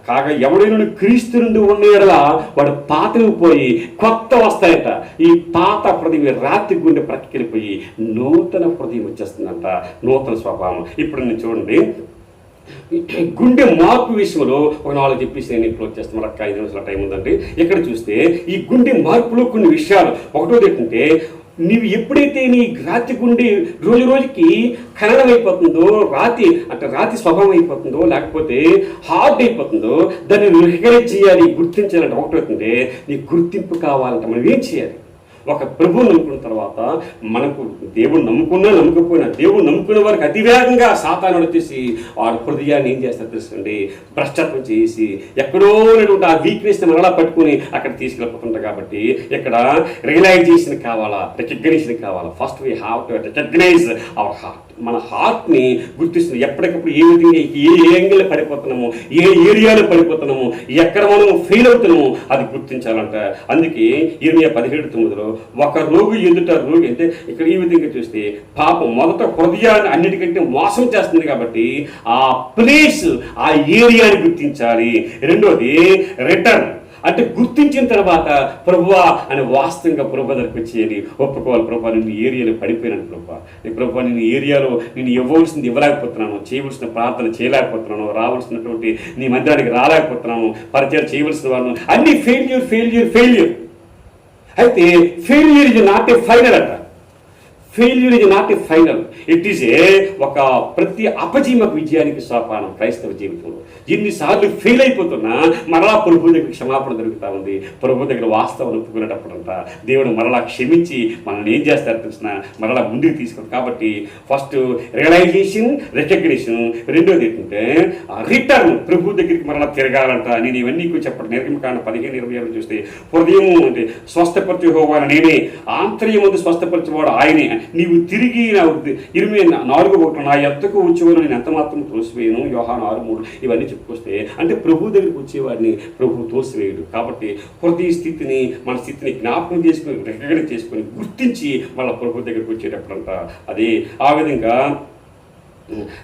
S1: కాగా ఎవడైనా క్రీస్తు నుండి ఉన్న ఎడల వాడు పాతవి పోయి కొత్త వస్తాయట. ఈ పాత హృదయం రాతి గుండె ప్రక్కకెళ్ళిపోయి నూతన హృదయం వచ్చేస్తుందంట, నూతన స్వభావం. ఇప్పుడు నేను చూడండి, గుండె మార్పు విషయంలో ఒక 4 చెప్పేసి నేను ఇప్పుడు వచ్చేస్తాను. మనకు 5 నిమిషాల టైం ఉందండి. ఇక్కడ చూస్తే ఈ గుండె మార్పులో కొన్ని విషయాలు. ఒకటోది ఏంటంటే, నీవు ఎప్పుడైతే నీ రాతి గుండె రోజుకి ఖననం అయిపోతుందో, రాతి స్వభావం అయిపోతుందో, లేకపోతే హార్డ్ అయిపోతుందో, దాన్ని రికగ్నైజ్ చేయాలి, గుర్తించాలంటే ఒకటవుతుంటే నీ గుర్తింపు కావాలంటే మనం ఏం చేయాలి? ఒక ప్రభువు నమ్ముకున్న తర్వాత, మనకు దేవుడు నమ్మకపోయినా దేవుడు నమ్ముకునే వారికి అతివేగంగా సాతాను వచ్చేసి వాడు హృదయాన్ని ఏం చేస్తారు తెలుసండి? భ్రష్టత్వం చేసి ఎక్కడో ఉన్నటువంటి ఆ వీక్నెస్ని మరలా పట్టుకుని అక్కడ తీసుకెళ్ళిపోతుంటారు. కాబట్టి ఇక్కడ రియలైజేషన్ కావాలా, రికగ్నిషన్ కావాలా. First we have to recognize our heart. మన హార్ట్ని గుర్తిస్తుంది. ఎప్పటికప్పుడు ఏ విధంగా ఏ యాంగిల్లో పడిపోతున్నాము, ఏ ఏరియాలో పడిపోతున్నాము, ఎక్కడ మనం ఫెయిల్ అవుతున్నాము, అది గుర్తించాలంట. అందుకే ఇర్మియా 17:9 ఒక రోగి ఎదుట రోగి అంటే ఇక్కడ ఈ విధంగా చూస్తే పాపం మొదట హృదయాన్ని అన్నిటికంటే మోసం చేస్తుంది. కాబట్టి ఆ ప్లేస్, ఆ ఏరియాని గుర్తించాలి. రెండోది రిటర్న్, అంటే గుర్తించిన తర్వాత ప్రభువా అని వాస్తవంగా ప్రభు దగ్గరికి వచ్చేయాలి, ఒప్పుకోవాలి. ప్రభు నేను ఏరియాలో పడిపోయినాను, ప్రభు నేను ఏరియాలో నేను ఇవ్వవలసింది ఇవ్వలేకపోతున్నాను, చేయవలసిన ప్రార్థన చేయలేకపోతున్నాను, రావాల్సినటువంటి నీ మందిరానికి రాలేకపోతున్నాను, పరిచయం చేయవలసిన వాళ్ళు అన్ని ఫెయిల్యూర్. అయితే failure is not a final అంట. Failure is not a final, it is ఒక ప్రతి అపజీమక విజయానికి సోపానం క్రైస్తవ జీవితంలో. ఎన్నిసార్లు ఫెయిల్ అయిపోతున్నా మరలా ప్రభు దగ్గర క్షమాపణ దొరుకుతా ఉంది. ప్రభు దగ్గర వాస్తవం ఒప్పుకునేటప్పుడంట దేవుడు మరలా క్షమించి మనల్ని ఏం చేస్తారు తెలిసిన మరలా ముందుకు తీసుకుంటారు. కాబట్టి ఫస్ట్ రియలైజేషన్, రికగ్నిషన్, రెండోది ఏంటంటే రిటర్న్, ప్రభు దగ్గరికి మరలా తిరగాలంట. నేను ఇవన్నీ చెప్పండి. నిర్గమకాండ 15:26 చూస్తే హృదయం అంటే స్వస్థపరచుకోవాలి నేనే, ఆంతర్యమందు స్వస్థపరచువాడు ఆయనే, నీవు తిరిగి నా 4:1 నా ఎత్తకు వచ్చేవారు నేను ఎంత మాత్రం తోసివేయను, యోహాను 6:3 ఇవన్నీ చెప్పుకొస్తే అంటే ప్రభు దగ్గరికి వచ్చేవాడిని ప్రభు తోసివేయడు. కాబట్టి హృదయ స్థితిని మన స్థితిని జ్ఞాపకం చేసుకుని రికగ్నైజ్ చేసుకొని గుర్తించి మళ్ళీ ప్రభు దగ్గరికి వచ్చేటప్పుడంట అది ఆ విధంగా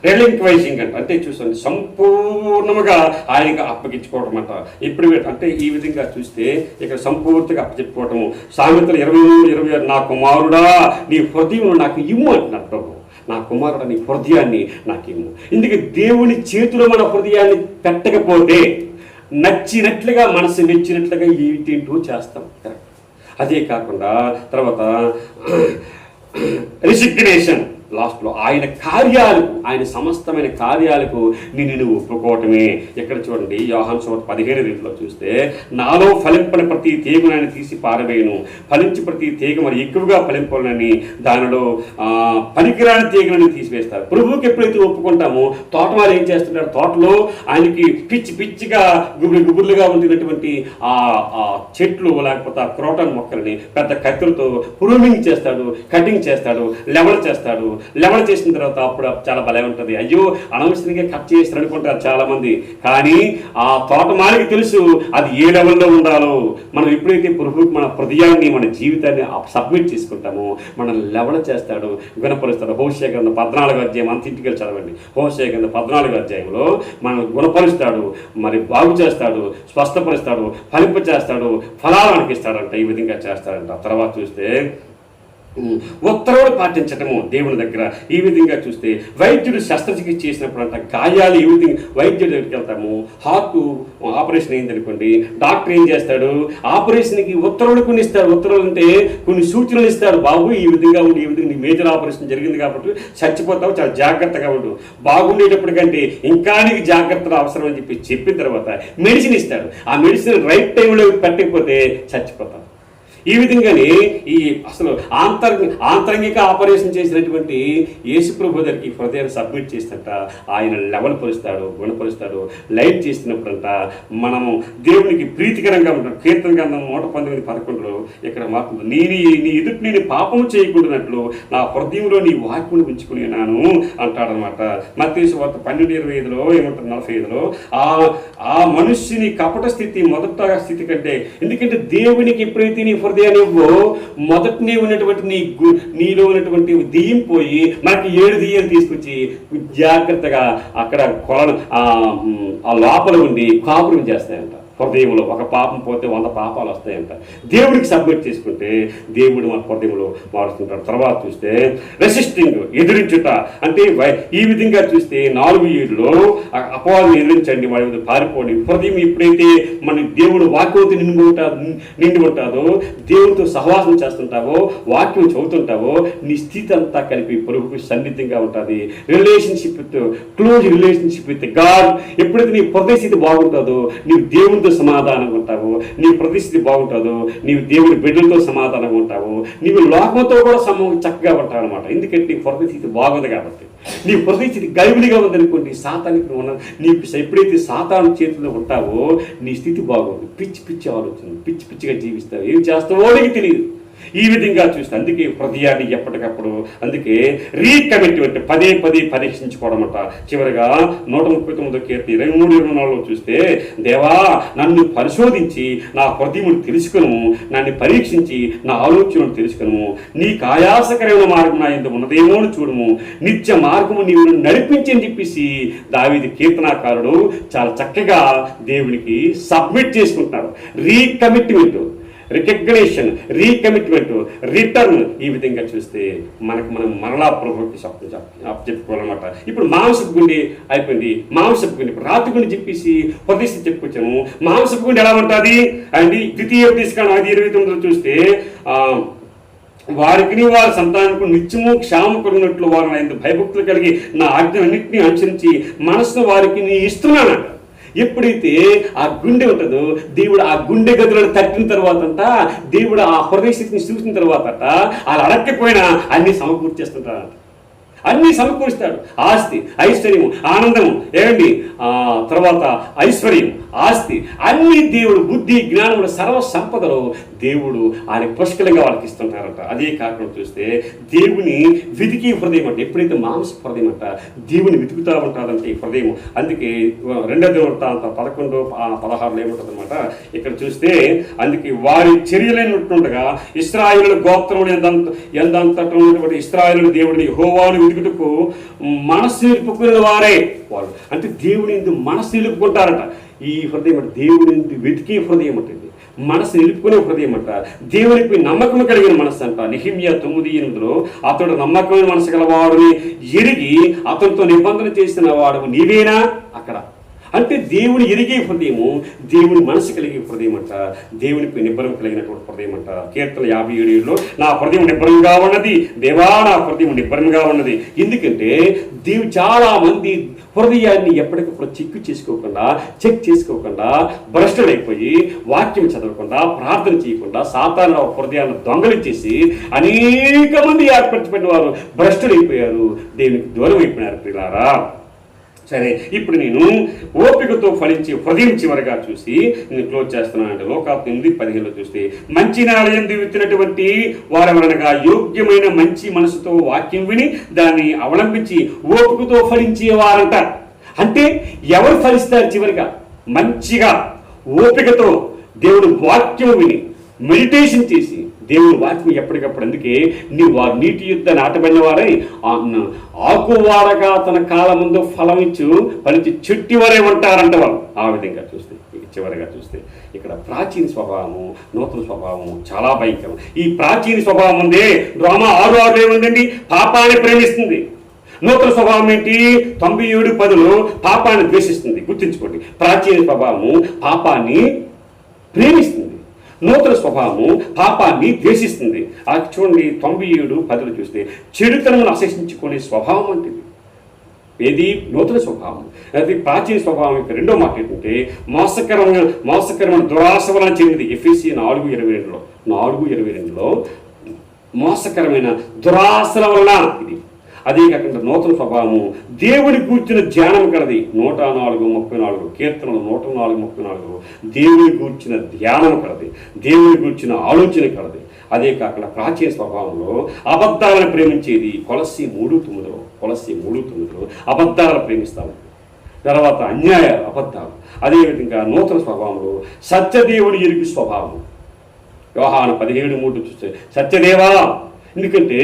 S1: రిలింక్వైజింగ్ అంటే చూస్తుంది సంపూర్ణముగా ఆయనగా అప్పగించుకోవడం అంట. ఇప్పుడు అంటే ఈ విధంగా చూస్తే ఇక్కడ సంపూర్తిగా అప్పచెప్పుకోవటము. సామెతలు 23:26 నా కుమారుడా నీ హృదయం నాకు ఇమ్ము అంటున్నాడు ప్రభు. నా కుమారుడు నీ హృదయాన్ని నాకు ఇమ్ము. ఇందుకే దేవుని చేతిలో మన హృదయాన్ని పెట్టకపోతే నచ్చినట్లుగా మనసు మెచ్చినట్లుగా ఏంటేంటో చేస్తాం. అదే కాకుండా తర్వాత రిసిగ్నేషన్ లాస్ట్లో ఆయన కార్యాలకు, ఆయన సమస్తమైన కార్యాలకు నిన్ను ఒప్పుకోవటమే. ఎక్కడ చూడండి యోహాను సువార్త 15:2 చూస్తే నాలో ఫలింపని ప్రతి తీగను ఆయన తీసి పారవేయను, ఫలించి ప్రతి తీగ మరి ఎక్కువగా ఫలింపాలని దానిలో పనికిరాని తీగలను తీసివేస్తారు. ప్రభువుకి ఎప్పుడైతే ఒప్పుకుంటామో తోటవారు ఏం చేస్తుంటారు, తోటలో ఆయనకి పిచ్చిగా గుబుర్లుగా ఉంటున్నటువంటి ఆ చెట్లు లేకపోతే ఆ క్రోటన్ మొక్కల్ని పెద్ద కత్తులతో ప్రూనింగ్ చేస్తాడు, కటింగ్ చేస్తాడు, లెవెల్ చేస్తాడు. లెవెల్ చేసిన తర్వాత అప్పుడు చాలా భలే ఉంటుంది. అయ్యో అనవసరంగా కట్ చేస్తారు అనుకుంటారు చాలామంది. కానీ ఆ తోటమాలికి తెలుసు అది ఏ లెవెల్లో ఉండాలో. మనం ఎప్పుడైతే ప్రభువుకి మన హృదయాన్ని మన జీవితాన్ని సబ్మిట్ చేసుకుంటామో మనం లెవెల్ చేస్తాడు, గుణపరుస్తాడు. హోషేయ గ్రంథం 14వ అధ్యాయం అంత ఇంటికి చదవండి. హోషేయ గ్రంథం 14వ అధ్యాయంలో మనం గుణపరుస్తాడు, మరి బాగు చేస్తాడు, స్వస్థపరుస్తాడు, ఫలింప చేస్తాడు, ఫలాలు అనిపిస్తాడంట. ఈ విధంగా చేస్తాడంట. తర్వాత చూస్తే ఉత్తర్వులు పాటించటము దేవుని దగ్గర. ఈ విధంగా చూస్తే వైద్యుడు శస్త్రచికిత్స చేసినప్పుడు అంట గాయాలు ఈ విధంగా వైద్యుడి దగ్గరికి వెళ్తాము. హార్ట్ ఆపరేషన్ అయింది అనుకోండి, డాక్టర్ ఏం చేస్తాడు, ఆపరేషన్కి ఉత్తర్వులు కొన్ని ఇస్తాడు. ఉత్తర్వులు అంటే కొన్ని సూచనలు ఇస్తాడు. బాబు ఈ విధంగా ఉండి, ఈ విధంగా నీ మేజర్ ఆపరేషన్ జరిగింది కాబట్టి చచ్చిపోతావు, చాలా జాగ్రత్తగా ఉండు. బాగుండేటప్పటికంటే ఇంకా నీకు జాగ్రత్తలు అవసరం అని చెప్పిన తర్వాత మెడిసిన్ ఇస్తాడు. ఆ మెడిసిన్ రైట్ టైంలో పెట్టకపోతే చచ్చిపోతావు. ఈ విధంగానే ఈ అసలు ఆంతరంగిక ఆపరేషన్ చేసినటువంటి యేసు ప్రభు దగ్గరికి హృదయాన్ని సబ్మిట్ చేసినట్ట ఆయన లెవెల్ పరుస్తాడు, గుణపరుస్తాడు. లైట్ చేసినప్పుడంట మనము దేవునికి ప్రీతికరంగా ఉంటాడు. కీర్తన గ్రంథం 119:11 ఇక్కడ మాకు నీ ఎదుటి నేను పాపము చేయకూడనట్లు నా హృదయంలో నీ వాక్యమును ఉంచుకుని నాను అంటాడనమాట. మత్తయి సువార్త 12:25 ఏమంటారు 45 ఆ మనుష్యుని కపట స్థితి మొదట స్థితి కంటే, ఎందుకంటే దేవునికి ఎప్పుడైతే నీ హృదయాన్ని మొదటనే ఉన్నటువంటి నీలో ఉన్నటువంటి దెయ్యం పోయి మనకి 7 దెయ్యాలు తీసుకొచ్చి జాగ్రత్తగా అక్కడ ఆ లోపల ఉండి కాపురం చేస్తాయంట. హృదయంలో ఒక పాపం పోతే 100 పాపాలు వస్తాయంట. దేవుడికి సబ్మిట్ చేసుకుంటే దేవుడు మన హృదయంలో మారుస్తుంటాడు. తర్వాత చూస్తే రెసిస్టింగ్ ఎదిరించుట అంటే ఈ విధంగా చూస్తే 4:7 అపవాదం ఎదిరించండి, వాడి మీద పారిపోండి. హృదయం ఎప్పుడైతే మన దేవుడు వాక్యంతో నిండి ఉంటాదో, దేవుడితో సహవాసం చేస్తుంటావో, వాక్యం చదువుతుంటావో, నీ స్థితి అంతా కలిపి ప్రభువుకి సన్నిహితంగా ఉంటుంది. Close relationship with God. ఎప్పుడైతే నీ హృదయ స్థితి బాగుంటుందో నీవు దేవుడితో సమాధానంగా ఉంటావు, నీ పరిస్థితి బాగుంటుందో నీవు దేవుడి బిడ్డలతో సమాధానంగా ఉంటావు, నీవు లోకంతో కూడా చక్కగా ఉంటావు అనమాట. ఎందుకంటే నీ పరిస్థితి బాగుంది కాబట్టి. నీ పరిస్థితి గైబులిగా ఉందనుకోండి, సాతానికి నీకు ఎప్పుడైతే సాతాను చేతిలో ఉంటావో నీ స్థితి బాగుంది. పిచ్చి ఆలోచన, పిచ్చిగా జీవిస్తావు, ఏం చేస్తావో నీకు తెలియదు. ఈ విధంగా చూస్తే అందుకే హృదయాన్ని ఎప్పటికప్పుడు అందుకే రీకమిట్మెంట్ పదే పరీక్షించుకోవడం అంట. చివరిగా 139 కీర్తి 23-24 చూస్తే దేవా నన్ను పరిశోధించి నా హృదయమును తెలుసుకును, నన్ను పరీక్షించి నా ఆలోచనను తెలుసుకును, నీకు ఆయాసకరమైన మార్గం నా యందు ఉన్నదేమో అని చూడము, నిత్య మార్గము నీవు నడిపించి అని చెప్పేసి దావీదు కీర్తనాకారుడు చాలా చక్కగా దేవునికి సబ్మిట్ చేసుకుంటున్నాడు. రీకమిట్మెంట్, రికగ్నేషన్, రీకమిట్మెంట్, రిటర్న్. ఈ విధంగా చూస్తే మనం మరలా ప్రభుకి చెప్పుకోవాలన్నమాట. ఇప్పుడు మాంసపు గుండె అయిపోయింది, మాంసపు గుండె ఇప్పుడు రాత్రి గుండె చెప్పేసి ప్రతిష్ఠ చెప్పుకొచ్చాము. మాంసపు గుండె ఎలా ఉంటుంది అండి? 2 చూస్తే వారికి వారి సంతానానికి నిత్యము క్షేమం కలిగినట్లు వారు నా యందు భయభక్తులు కలిగి నా ఆజ్ఞలన్నింటినీ అనుసరించి మనసును వారికి నీ ఇస్తున్నానంట. ఎప్పుడైతే ఆ గుండె ఉంటుందో దేవుడు ఆ గుండె గదులను తట్టిన తర్వాత దేవుడు ఆ హృదయ స్థితిని చూసిన తర్వాత వాళ్ళు అడక్కపోయినా అన్ని సమకూర్చేస్తుంటారు. అన్నీ సమకూరుస్తాడు. ఆస్తి, ఐశ్వర్యము, ఆనందము, ఏమండి తర్వాత ఐశ్వర్యం, ఆస్తి అన్ని దేవుడు బుద్ధి జ్ఞానములు సర్వ సంపదలు దేవుడు ఆయన పుష్కలంగా వాళ్ళకి ఇస్తుంటారంట. అదే కాకుండా చూస్తే దేవుని వెతికి హృదయం అంటే ఎప్పుడైతే మాంస హృదయం అంట దేవుని వెతుకుతూ ఉంటారంటే ఈ హృదయం. అందుకే 2వ దినవృత్తాంత 11:16 ఏముంటుంది అనమాట ఇక్కడ చూస్తే, అందుకే వారి చర్యలైనట్టుండగా ఇశ్రాయేలు గోత్రములు ఎంతంతటం ఉన్నటువంటి ఇశ్రాయేలు దేవుడిని యెహోవాను వెతుకుటకు మనస్సు నిలుపుకునే వారే వాళ్ళు. అంటే దేవుని ఎందుకు మనస్సు నిలుపుకుంటారట. ఈ హృదయం అంటే దేవుని వెతికే హృదయం ఉంటుంది, మనసు నిలుపుకునే హృదయం అంట, దేవునికి నమ్మకం కలిగిన మనసు అంట. నెహెమ్యా 9:8 అతడు నమ్మకమైన మనసు గలవాడుని ఎరిగి అతనితో నిబంధన చేసిన వాడు నీవేనా అక్కడ. అంటే దేవుని ఎరిగే హృదయము, దేవుని మనసు కలిగే హృదయం అంట, దేవునికి నిబ్బరం కలిగినటువంటి హృదయం అంట. కీర్తన 57:7 నా హృదయం నిబ్బరంగా ఉన్నది, దేవా నా హృదయం నిబ్బరంగా ఉన్నది. ఎందుకంటే దేవుడు చాలా మంది హృదయాన్ని ఎప్పటికప్పుడు చెక్ చేసుకోకుండా భ్రష్టులైపోయి వాక్యం చదవకుండా ప్రార్థన చేయకుండా సాతాను హృదయాన్ని దొంగలించేసి అనేక మంది ఏర్పరచబడిన వారు భ్రష్టులైపోయారు, దేవునికి దూరం అయిపోయినారు ప్రియులారా. సరే, ఇప్పుడు నేను ఓపికతో ఫలించి హృదయం చివరిగా చూసి నేను క్లోజ్ చేస్తున్నానండి. లోకాత్ 8:15 చూస్తే మంచి నేలయందు విత్తినటువంటి వారెవరనగా యోగ్యమైన మంచి మనసుతో వాక్యం విని దాన్ని అవలంబించి ఓపికతో ఫలించేవారంట. అంటే ఎవరు ఫలిస్తారు చివరిగా? మంచిగా ఓపికతో దేవుడు వాక్యం విని మెడిటేషన్ చేసి దేవుని వాక్యం ఎప్పటికప్పుడు. అందుకే వారు నీటి యుద్ధ నాటబడిన వారై ఆకువాడగా తన కాలముందు ఫలం ఇచ్చు ఫలించి చెట్టు వరే ఉంటారంట వాళ్ళు. ఆ విధంగా చూస్తే చివరిగా చూస్తే ఇక్కడ ప్రాచీన స్వభావము నూతన స్వభావము చాలా భయంకరం. ఈ ప్రాచీన స్వభావం ఉందే డ్రామా 6:6 ఏముందండి, పాపాన్ని ప్రేమిస్తుంది. నూతన స్వభావం ఏంటి? 97:10 పాపాన్ని ద్వేషిస్తుంది. గుర్తుంచుకోండి, ప్రాచీన స్వభావము పాపాన్ని ప్రేమిస్తుంది, నూతన స్వభావము పాపాన్ని ద్వేషిస్తుంది. చూడండి 97:10 చూస్తే చెడుతనమును అసహించుకునే స్వభావం అంటే ఏది? నూతన స్వభావం. అది ప్రాచీన స్వభావం యొక్క రెండో మాట ఏంటంటే మోసకరమైన దురాశ వలన చెందింది. ఎఫెసీ 4:22 మోసకరమైన దురాశల వలన ఇది. అదే కాకుండా నూతన స్వభావము దేవుని గూర్చిన ధ్యానం కలది. 104:34 కీర్తనలు 104:34 దేవుని గూర్చిన ధ్యానం కలది, దేవుని గూర్చిన ఆలోచన కలది. అదే కాకుండా ప్రాచీన స్వభావంలో అబద్ధాలను ప్రేమించేది. కొలస్సీ 3:9 అబద్ధాలను ప్రేమిస్తాము. తర్వాత అన్యాయాలు, అబద్ధాలు. అదేవిధంగా నూతన స్వభావంలో సత్యదేవుని ఎరుగు స్వభావం. యోహాను 17:3 చూస్తే సత్యదేవా. ఎందుకంటే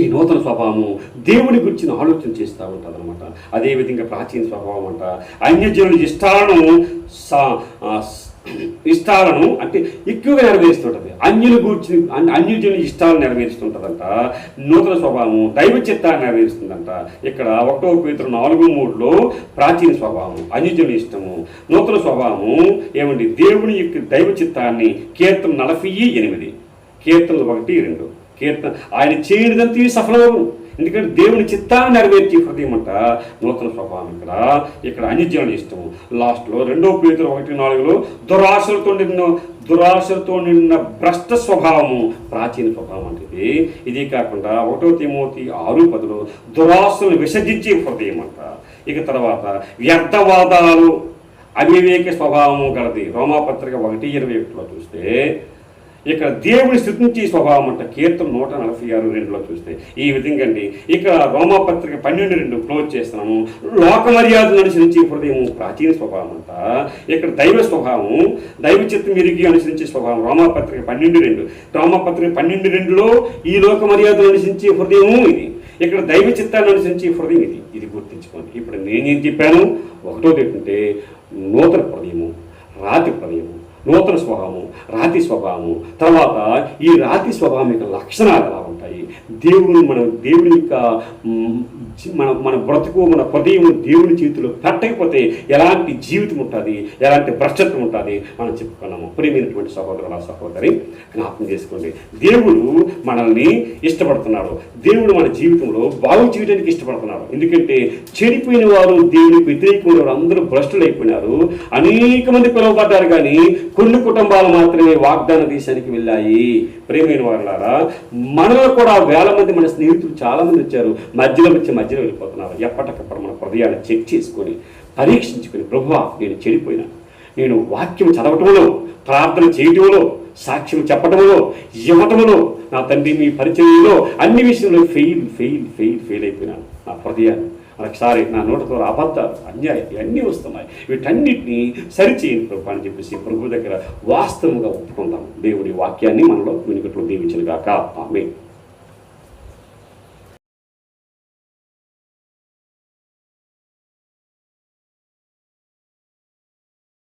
S1: ఈ నూతన స్వభావము దేవుని గురించి ఆలోచన చేస్తూ ఉంటుంది అనమాట. అదేవిధంగా ప్రాచీన స్వభావం అంట అన్యజనుల ఇష్టాలను అంటే ఎక్కువగా నెరవేరుస్తుంటుంది. అన్యజనుల ఇష్టాలను నెరవేరుస్తుంటుందంట. నూతన స్వభావము దైవ చిత్తాన్ని నెరవేరుస్తుందంట. ఇక్కడ 1 Peter 4:3 ప్రాచీన స్వభావం అన్యజనుల ఇష్టము, నూతన స్వభావము ఏమండి దేవుని యొక్క దైవ చిత్తాన్ని. కీర్తన 48 కీర్తనలు 1-2 కీర్తన ఆయన చేయనిదంతా సఫలము. ఎందుకంటే దేవుని చిత్తాన్ని నెరవేర్చే హృదయం అంట నూతన స్వభావం. ఇక్కడ అన్యజనుల ఇష్టము. లాస్ట్లో 2 Peter 1:4 దురాశలతో నిన్న భ్రష్ట స్వభావము ప్రాచీన స్వభావం అంటే. ఇది కాకుండా 1 తిమోతి 6:10 దురాశలను విసర్జించే హృదయం అంట. ఇక తర్వాత వ్యర్థవాదాలు అవివేక స్వభావము గలది. రోమాపత్రిక 1:21 చూస్తే ఇక్కడ దేవుని స్తుతించే స్వభావం అంట. కీర్తన 146:2 చూస్తే ఈ విధంగా అండి. ఇక రోమాపత్రిక 12:2 క్లోజ్ చేస్తున్నాము. లోక మర్యాదను అనుసరించే హృదయం ప్రాచీన స్వభావం అంట. ఇక్కడ దైవ స్వభావం, దైవ చిత్తం ఎరిగి అనుసరించే స్వభావం. రోమాపత్రిక 12:2 ఈ లోక మర్యాదను అనుసరించే హృదయము ఇది. ఇక్కడ దైవ చిత్తాన్ని అనుసరించే హృదయం ఇది గుర్తించుకోండి. ఇప్పుడు నేనేం చెప్పాను? ఒకటోది ఏంటంటే నూతన హృదయము, రాతి హృదయము, నూతన స్వభావము, రాతి స్వభావము. తర్వాత ఈ రాతి స్వభావం యొక్క లక్షణాలు ఎలా ఉంటాయి? దేవుని యొక్క మన బ్రతుకు, మన హృదయం దేవుని చేతిలో పెట్టకపోతే ఎలాంటి జీవితం ఉంటుంది, ఎలాంటి భ్రష్టత్వం ఉంటుంది మనం చెప్పుకున్నాము. ప్రియమైనటువంటి సహోదరుల సహోదరి, జ్ఞాపకం చేసుకోండి, దేవుడు మనల్ని ఇష్టపడుతున్నాడు. దేవుడు మన జీవితంలో బాగు చేయడానికి ఇష్టపడుతున్నాడు. ఎందుకంటే చెడిపోయిన వారు, దేవునికి వ్యతిరేకమైన వారు అందరూ భ్రష్టులు అయిపోయినారు. అనేక మంది పిలువబడ్డారు, కానీ కొన్ని కుటుంబాలు మాత్రమే వాగ్దాన దేశానికి వెళ్ళాయి. ప్రియమైన వారులారా, మనలో కూడా వేల మంది మన స్నేహితులు చాలా మంది వచ్చారు, మధ్యలో వెళ్ళిపోతున్నారు. ఎప్పటికప్పుడు మన హృదయాన్ని చెక్ చేసుకొని పరీక్షించుకొని, ప్రభువా నేను చెడిపోయినా, నేను వాక్యం చదవటంలో, ప్రార్థన చేయటంలో, సాక్ష్యం చెప్పటంలో, ఇవ్వటంలో, నా తండ్రి మీ పరిచయంలో అన్ని విషయంలో ఫెయిల్ అయిపోయినాను. నా హృదయాన్ని ఒకసారి నా నోటితో అబద్ధాలు, అన్యాయం ఇవన్నీ వస్తున్నాయి, వీటన్నిటినీ సరిచేయండి ప్రభు అని చెప్పేసి ప్రభు దగ్గర వాస్తవంగా ఒప్పుకుందాం. దేవుడి వాక్యాన్ని మనలో వెనుకట్లో దీవించును గాక. ఆమేన్.